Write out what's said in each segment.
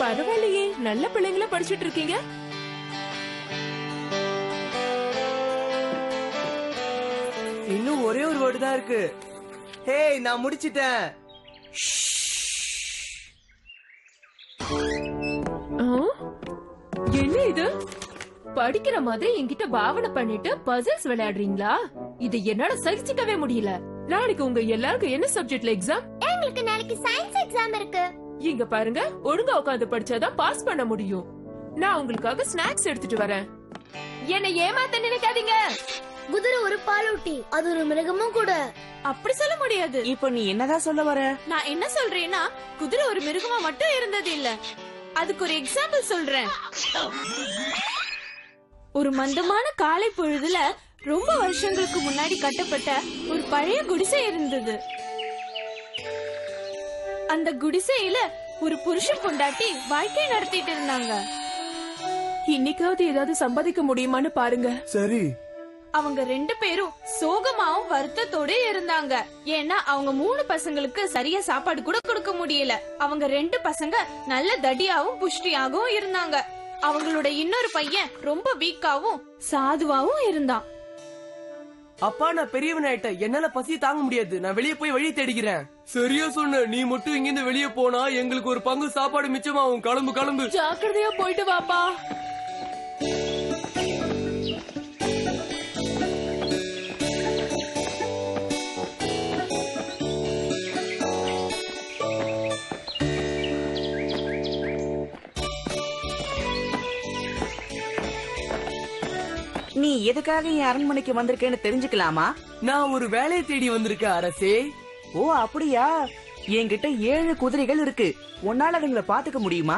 பரவாயில்லையே, நல்ல பிள்ளைங்கள படிச்சிட்டு இருக்கீங்க. இன்னும் ஒரே ஒரு வேர்டு தான் இருக்கு. ஹே, நான் முடிச்சிட்டேன். என்ன இது? படிக்கிற மாதிரி என்கிட்ட பாவனை பண்ணிட்டு பசில்ஸ் விளையாடுறீங்களா? இது என்னால சகிச்சுக்கவே முடியல. நாளைக்கு உங்க எல்லாருக்கும் என்ன சப்ஜெக்ட்ல எக்ஸாம்? எங்களுக்கு நாளைக்கு சயின்ஸ் எக்ஸாம் இருக்கு. இங்க பாருங்க, ஒழுங்கா உட்கார்ந்து படிச்சாதான் பாஸ் பண்ண முடியும். நான் உங்களுக்காக ஸ்நாக்ஸ் எடுத்துட்டு வரேன். என்ன ஏமாத்த நினைக்காதீங்க. குதிரை ஒரு பாலூட்டி, அது ஒரு மிருகமும் கூட. அப்படி சொல்ல முடியாது. இப்ப நீ என்னதான் சொல்ல வர? நான் என்ன சொல்றேன்னா, குதிரை ஒரு மிருகமா மட்டும் இருந்தது இல்ல. அதுக்கு ஒரு எக்ஸாம்பிள் சொல்றேன். ஒரு மந்தமான காலை பொழுதுல ரொம்ப வருஷங்களுக்கு முன்னாடி கட்டப்பட்ட ஒரு பழைய குடிசை இருந்தது. அந்த குடிசையில ஒரு புருஷன் பொண்டாட்டி வாழ்க்கை நடத்திட்டு இருந்தாங்க. இன்னைக்காவது ஏதாவது சம்பாதிக்க முடியுமான்னு பாருங்க. சரி. அவங்க 2 பேரும் சோகமாவும் வருத்தத்தோட இருந்தாங்க. ஏன்னா அவங்க 3 பசங்களுக்கு சரியா சாப்பாடு கூட கொடுக்க முடியல. அவங்க 2 பசங்க நல்ல தடியாவும் புஷ்டியாகவும் இருந்தாங்க. அவங்களோட இன்னொரு பையன் ரொம்ப வீக்காவும் சாதுவாவும் இருந்தான். அப்பா, நான் பெரியவன் ஆயிட்டேன். என்னால பசி தாங்க முடியாது. நான் வெளியே போய் வழி தேடிக்கிறேன். சரியா சொன்ன. நீ மட்டும் இங்கிருந்து வெளியே போனா எங்களுக்கு ஒரு பங்கு சாப்பாடு மிச்சமாகும். கிளம்பு கிளம்பு. ஜாக்கிரதையா போயிட்டு வாப்பா. நீ எதுக்காக என் அரண்மனைக்கு வந்திருக்கேன்னு தெரிஞ்சுக்கலாமா? நான் ஒரு வேலையை தேடி வந்திருக்கேன் அரசே. ஓ அப்படியா? என்கிட்ட 7 குதிரைகள் இருக்கு. உன்னால அதுங்களை பாத்துக்க முடியுமா?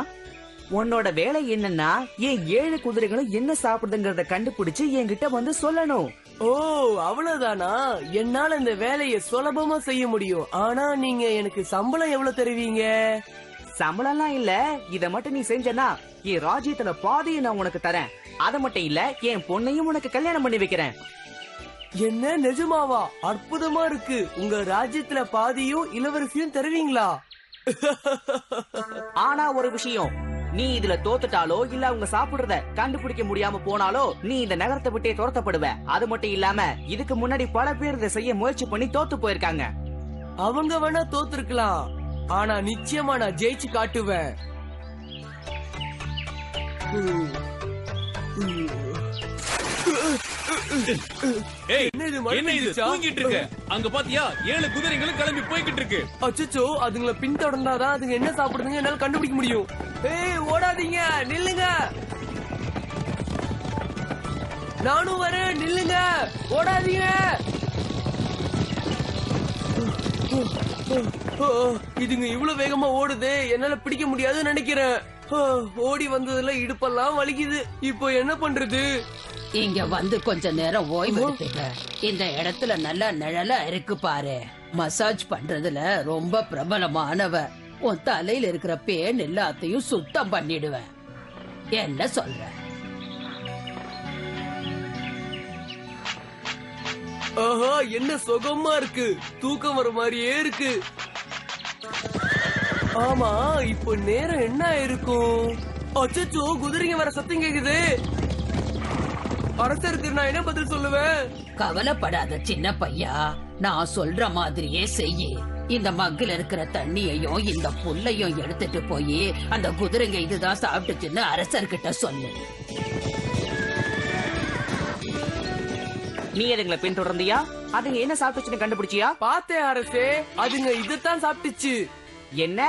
உன்னோட வேலை என்னன்னா, என் 7 குதிரைகளும் என்ன சாப்பிடுதுங்கறத கண்டுபிடிச்சு என்கிட்ட வந்து சொல்லணும். ஓ, அவ்வளவுதானா? என்னால இந்த வேலையை சுலபமா செய்ய முடியும். ஆனா நீங்க எனக்கு சம்பளம் எவ்வளவு தருவீங்க? சம்பளம்லாம் இல்ல. இத மட்டும் நீ செஞ்சனா என் ராஜ்யத்துல பாதியை நான் உனக்கு தரேன். அத மட்டும் இல்ல, என் பொண்ணையும் உனக்கு கல்யாணம் பண்ணி வைக்கிறேன். என்ன, நிஜமாவா? அற்புதமா இருக்கு. உங்க ராஜ்யத்துல பாதியும் இளவரசியும் தருவீங்களா? ஆனா ஒரு விஷயம், நீ இதுல தோத்துட்டாலோ இல்ல அவங்க சாப்பிடுறத கண்டுபிடிக்க முடியாம போனாலோ நீ இந்த நகரத்தை விட்டே துரத்தப்படுவ. அது மட்டும் இல்லாம இதுக்கு முன்னாடி பல பேர் இதை செய்ய முயற்சி பண்ணி தோத்து போயிருக்காங்க. அவங்க வேணா தோத்துருக்கலாம், ஆனா நிச்சயமா நான் ஜெயிச்சு காட்டுவேன். என்ன இது தூங்கிட்டு இருக்க? அங்க பாத்தியா 7 குதிரைகளும் கிளம்பி போய்கிட்டு இருக்கு. அச்சச்சோ, அதுங்களை பின்தொடர்ந்தாதான் அதுங்க என்ன சாப்பிடுதுங்க என்னால கண்டுபிடிக்க முடியும். ஏய், ஓடாதீங்க, நில்லுங்க. நானும் வரேன், நில்லுங்க, ஓடாதீங்க. இதுங்க இவ்வளவு வேகமா ஓடுது, என்னால பிடிக்க முடியாதுன்னு நினைக்கிறேன். ஓடி வந்ததுல இடுப்பெல்லாம் வலிக்குது. இப்போ என்ன பண்றது? இங்க வந்து கொஞ்ச நேரம் ஓய்வு எடுத்துக்க. இந்த இடத்துல நல்ல நிழலா இருக்கு பாரு. மசாஜ் பண்றதுல ரொம்ப பிரபலமானவ. உன் தலையில இருக்கிற பேன் எல்லாத்தையும் சுத்தம் பண்ணிடுவேன். என்ன சொல்ற? ஆஹா, என்ன சுகமா இருக்கு. தூக்கம் வர மாதிரியே இருக்கு. ஆமா, இப்போ நேரம் என்ன இருக்கும்? அச்சச்சோ, குதிரைங்க வர சத்தம் கேக்குது. அரசருக்கு நான் என்ன பதில் சொல்லுவேன்? கவலைப்படாத சின்ன பையா, நான் சொல்ற மாதிரியே செய்யி. இந்த மக்குல இருக்கிற தண்ணியையும் இந்த புல்லையும் எடுத்துட்டு போய் அந்த குதிரைங்க இதுதான் சாப்பிட்டுச்சுன்னு அரசர்கிட்ட சொல்லு. நீ அதுங்களை பின்தொடர்ந்தியா? அதுங்க என்ன சாப்பிட்டுச்சுன்னு கண்டுபிடிச்சியா? பார்த்தேன் அரசே, அதுங்க இதைத்தான் சாப்பிட்டுச்சு. என்ன,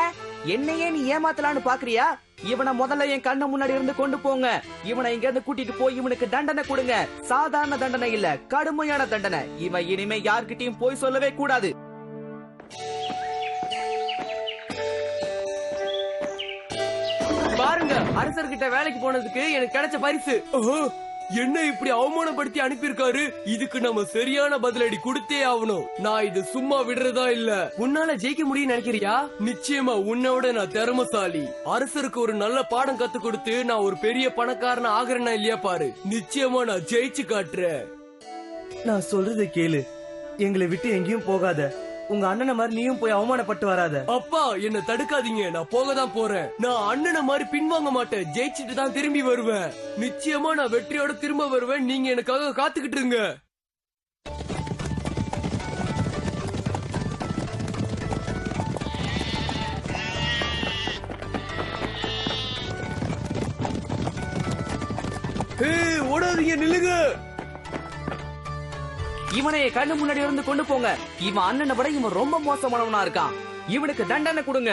என்னையே நீ ஏமாத்தலான்னு பாக்குறியா? இவனை முதல்ல என் கண்ணு முன்னாடி இருந்து கொண்டு போங்க. இவனை இங்க இருந்து கூட்டிட்டு போய் இவனுக்கு தண்டனை கொடுங்க. சாதாரண தண்டனை இல்ல, கடுமையான தண்டனை. இவன் இனிமே யார்கிட்டயும் போய் சொல்லவே கூடாது. பாருங்க, அரசர்கிட்ட வேலைக்கு போனதுக்கு எனக்கு கிடைச்ச பரிசு. என்ன இப்படி அவமானப்படுத்தி அனுப்பியிருக்காரு? இதுக்கு நம்ம சரியான பதிலடி கொடுத்தே ஆகணும். நான் இது சும்மா விடுறதா இல்ல. உன்னால ஜெயிக்க முடியும் நினைக்கிறியா? நிச்சயமா உன்னோட நான் திறமசாலி. அரசருக்கு ஒரு நல்ல பாடம் கத்து கொடுத்து நான் ஒரு பெரிய பணக்காரன ஆகிறேன்னா இல்லையா பாரு. நிச்சயமா நான் ஜெயிச்சு காட்டுறேன். நான் சொல்றதை கேளு. எங்களை விட்டு எங்கேயும் போகாத. உங்க அண்ணனை மாதிரி நீயும் போய் அவமானப்பட்டு வராத. அப்பா என்ன தடுக்காதீங்க, நான் போக தான் போறேன். நான் அண்ணனை மாதிரி பின்வாங்க மாட்டேன், ஜெயிச்சுட்டு தான் திரும்பி வருவேன். நிச்சயமா நான் வெற்றியோட திரும்ப வருவேன், நீங்க எனக்காக காத்துக்கிட்டு இருங்க. ஓடாதீங்க, நில்லுங்க. இவனை கண்ணு முன்னாடி இருந்து கொண்டு போங்க. இவன் அண்ணனை விட இவன் ரொம்ப மோசமானவனா இருக்கான். இவனுக்கு தண்டனை கொடுங்க.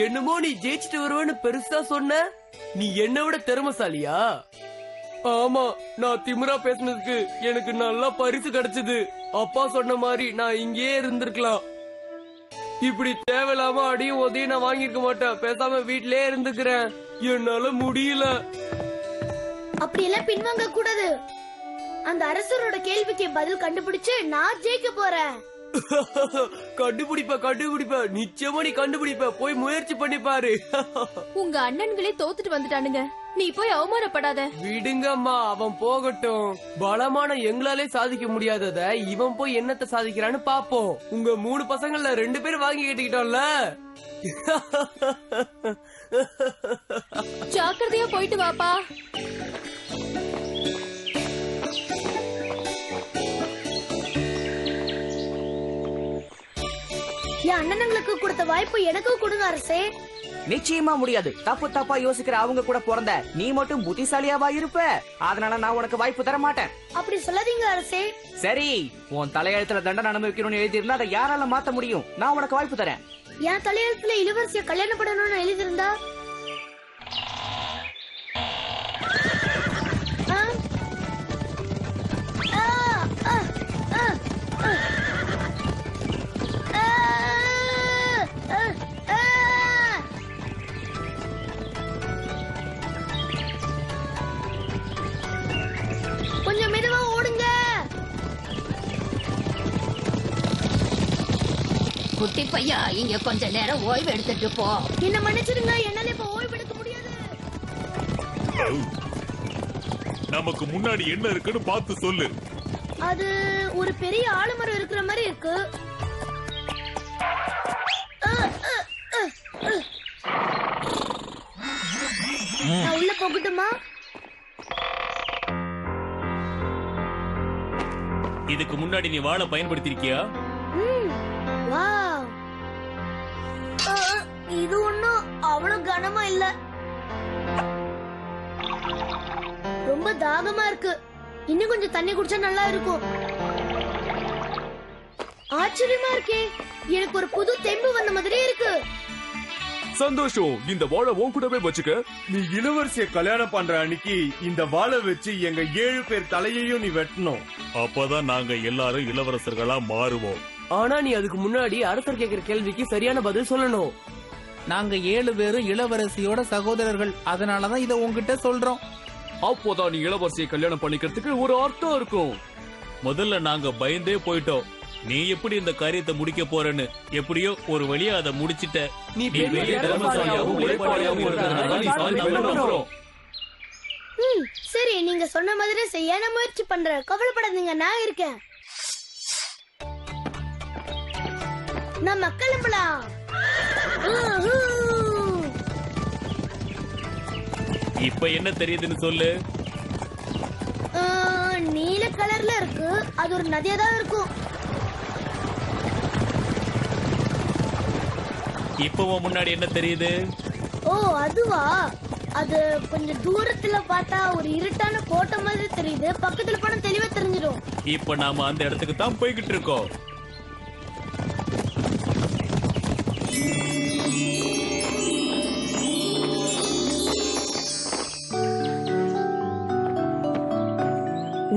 என்னமோ நீ ஜெயிச்சுட்டு வருவேன்னு பெருசா சொன்ன, நீ என்னை விட திறமைசாலியா? ஆமா, நான் திமிரா பேசுனதுக்கு எனக்கு நல்லா பரிசு கிடைச்சது. அப்பா சொன்ன மாதிரி நான் இங்கேயே இருந்திருக்கலாம். இப்படி தேவையில்லாம அடியும் உதவியும் நான் வாங்கிருக்க மாட்டேன். பேசாம வீட்லயே இருந்துக்கிறேன். என்னால முடியல. அப்படி எல்லாம் பின்வாங்க கூடாது. அந்த அரசரோட கேள்விக்கு பதில் கண்டுபிடிச்சு நான் ஜெயிக்க போறேன். கண்டுபிடிப்ப நிச்சயமா நீ கண்டுபிடிப்ப. போய் முயற்சி பண்ணி பாரு. உங்க அண்ணன்களே தோத்துட்டு வந்துட்டானுங்க, நீ போய் அவமானப்படாத. விடுங்கம்மா, அவன் போகட்டும். பலமான எங்களாலே சாதிக்க முடியாதத இவன் போய் என்னத்த சாதிக்கிறான்னு பாப்போம். உங்க 3 பசங்கள்ல 2 பேர் வாங்கி கேட்டுக்கிட்டோம்ல. ஜாக்கிரதையா போயிட்டு வாப்பா. என் அண்ணனுங்களுக்கு கொடுத்த வாய்ப்பு எனக்கும் கொடுங்க அரசே. நிச்சயமா முடியாது. தப்பு தப்பா யோசிக்கிற அவங்க கூட பிறந்த நீ மட்டும் புத்திசாலியாவா இருப்ப. அதனால நான் உனக்கு வாய்ப்பு தர மாட்டேன். அப்படி சொல்லாதீங்க அரசே. சரி, உன் தலையெழுத்துல தண்டனை அனுபவிக்கணும்னு எழுதியிருந்தா அதை யாரால மாத்த முடியும்? நான் உனக்கு வாய்ப்பு தரேன். என் தலையெழுத்துல இளவரசிய கல்யாணம் பண்ணணும்னு எழுதியிருந்தா கொஞ்சம் மெதுவா ஓடுங்க. குட்டி பையா, இங்க கொஞ்ச நேரம் ஓய்வு எடுத்துட்டு போ. என்ன மன்னிச்சிடுங்க, என்னால இப்ப ஓய்வு எடுக்க முடியாது. நமக்கு முன்னாடி என்ன இருக்குன்னு பார்த்து சொல்லு. அது ஒரு பெரிய ஆலமரம் இருக்கிற மாதிரி இருக்கு. நான் உள்ள போகட்டுமா? இதுக்கு முன்னாடி நீ வாளை பயன்படுத்திருக்கியா? வாவ், இது ஒண்ணும் அவ்வளவு கனமா இல்ல. ரொம்ப தாகமா இருக்கு. இன்னும் கொஞ்சம் தண்ணி குடிச்சா நல்லா இருக்கும். ஆச்சரியமா இருக்கே, எனக்கு ஒரு புது தெம்பு வந்த மாதிரியே இருக்கு. சந்தோஷம். இந்த வாழை உன் கூடவே வச்சுக்க. நீ இளவரசிய கல்யாணம் பண்ற அன்னைக்கு இந்த வாளை வச்சு எங்க 7 பேர் தலையையும் நீ வெட்டணும். அப்பதான் நாங்க எல்லாரும் இளவரசர்களா மாறுவோம். ஆனா நீ அதுக்கு முன்னாடி அரசர் கேக்குற கேள்விக்கு சரியான பதில் சொல்லணும். நாங்க 7 பேரும் இளவரசியோட சகோதரர்கள், அதனாலதான் இத உங்ககிட்ட சொல்றோம். அப்போதான் நீ இளவரசியை கல்யாணம் பண்ணிக்கிறதுக்கு ஒரு அர்த்தம் இருக்கும். முதல்ல நாங்க பயந்தே போயிட்டோம். நீ எப்படி இந்த காரியத்தை முடிக்க போறன்னு. எப்படியோ ஒரு வழியா அதை முடிச்சிட்ட. நீ பெரிய திறமைசாலியாகவும் உழைப்பாளியாகவும் இருக்கிறதுனால நீ சாதிக்க நம்புறோம். சரி, நீங்க சொன்ன மாதிரி செய்ய நான் முயற்சி பண்றேன். கவலைப்படாதீங்க, நான் இருக்கேன். நம்ம கிளம்பலாம். இப்ப என்ன தெரியுதுன்னு சொல்லு. நீல கலர்ல இருக்கு. அது ஒரு நதியா தான் இருக்கும். இப்பவும் முன்னாடி என்ன தெரியுது? ஓ, அதுவா? அது கொஞ்சம் தூரத்துல பார்த்தா ஒரு இருட்டான கோட்டை மாதிரி தெரியுது. பக்கத்துல போனா தெளிவா தெரிஞ்சிடும். இப்ப நாம அந்த இடத்துக்கு தான் போய்கிட்டு இருக்கோம்.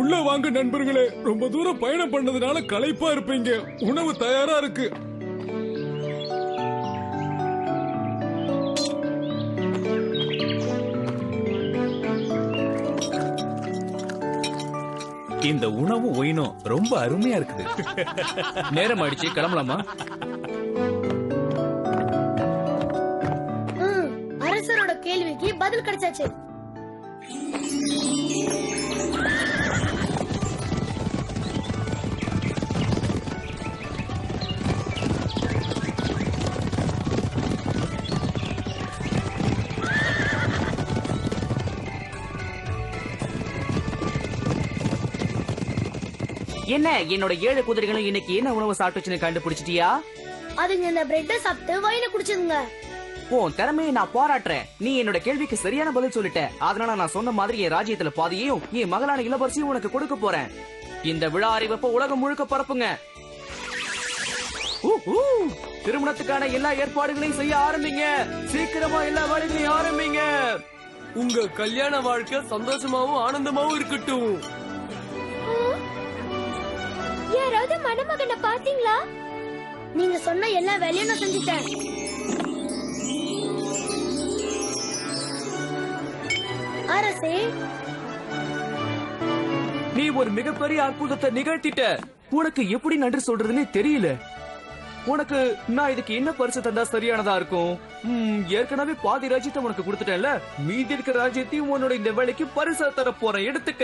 உள்ள வாங்க நண்பர்களே. ரொம்ப தூரம் பயணம் பண்ணதுனால களைப்பா இருப்பீங்க. உணவு தயாரா இருக்கு. இந்த உணவு ஒயினும் ரொம்ப அருமையா இருக்குது. நேரம் ஆயிடுச்சு, கிளம்பலாமா? அரசரோட கேள்விக்கு பதில் கிடைச்சாச்சு. என்ன என்னோட 7 குதிரைகளும் இன்னைக்கு என்ன உணவு சாப்பிட்டுச்சுன்னு கண்டுபிடிச்சிட்டியா? அதுங்க இந்த பிரெட்டை சாப்பிட்டு வயிறு குடிச்சதுங்க. உன் திறமையை நான் பாராட்டுறேன். நீ என்னோட கேள்விக்கு சரியான பதில் சொல்லிட்ட. அதனால நான் சொன்ன மாதிரி என் ராஜ்யத்துல பாதியையும் என் மகளான இளவரசியும் உனக்கு கொடுக்க போறேன். இந்த விழா அறிவிப்ப உலகம் முழுக்க பரப்புங்க. திருமணத்துக்கான எல்லா ஏற்பாடுகளையும் செய்ய ஆரம்பிங்க. சீக்கிரமா எல்லா வேலைகளையும் ஆரம்பிங்க. உங்க கல்யாண வாழ்க்கை சந்தோஷமாவும் ஆனந்தமாவும் இருக்கட்டும். யாராவது மணமகனை பாத்தீங்களா? நீங்க சொன்ன எல்லா வேலையும் நான் செஞ்சுட்டேன். அரசே, நீ ஒரு மிகப்பெரிய அற்புதத்தை நிகழ்த்திட்ட. உனக்கு எப்படி நன்றி சொல்றதுன்னு தெரியல. உனக்கு நான் இதுக்கு என்ன பரிசு தந்தா சரியானதா இருக்கும்? ஏற்கனவே பாதி ராஜ்யத்தை உனக்கு கொடுத்துட்டேன்ல. மீதி இருக்கிற ராஜ்யத்தையும் உன்னோட இந்த வேலைக்கு பரிசா தர போறேன். எடுத்துக்க.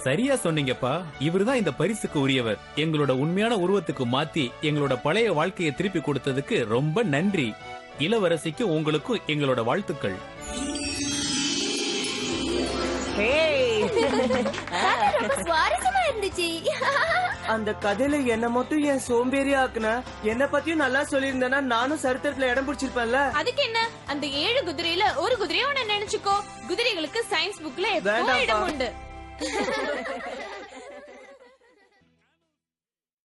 சரியா சொன்னீங்கப்பா. இவர்தான் இந்த பரிசுக்கு உரியவர். எங்களோட உண்மையான உருவத்துக்கு மாத்தி எங்களோட பழைய வாழ்க்கையை திருப்பி கொடுத்ததுக்கு ரொம்ப நன்றி. இளவரசிக்கு உங்களுக்கும் எங்களோட வாழ்த்துக்கள். சுவாரஸ்யமா இருந்துச்சு. அந்த கதையில என்ன மட்டும் என் சோம்பேறி ஆக்குன. என்ன பத்தியும் நல்லா சொல்லியிருந்தேன்னா நானும் சரித்திரத்துல இடம் பிடிச்சிருப்பேன்ல. அதுக்கு என்ன, அந்த 7 குதிரையில ஒரு குதிரையை உன்னை நினைச்சுக்கோ. குதிரைகளுக்கு சயின்ஸ் புக்ல எப்பவும் இடம் உண்டு.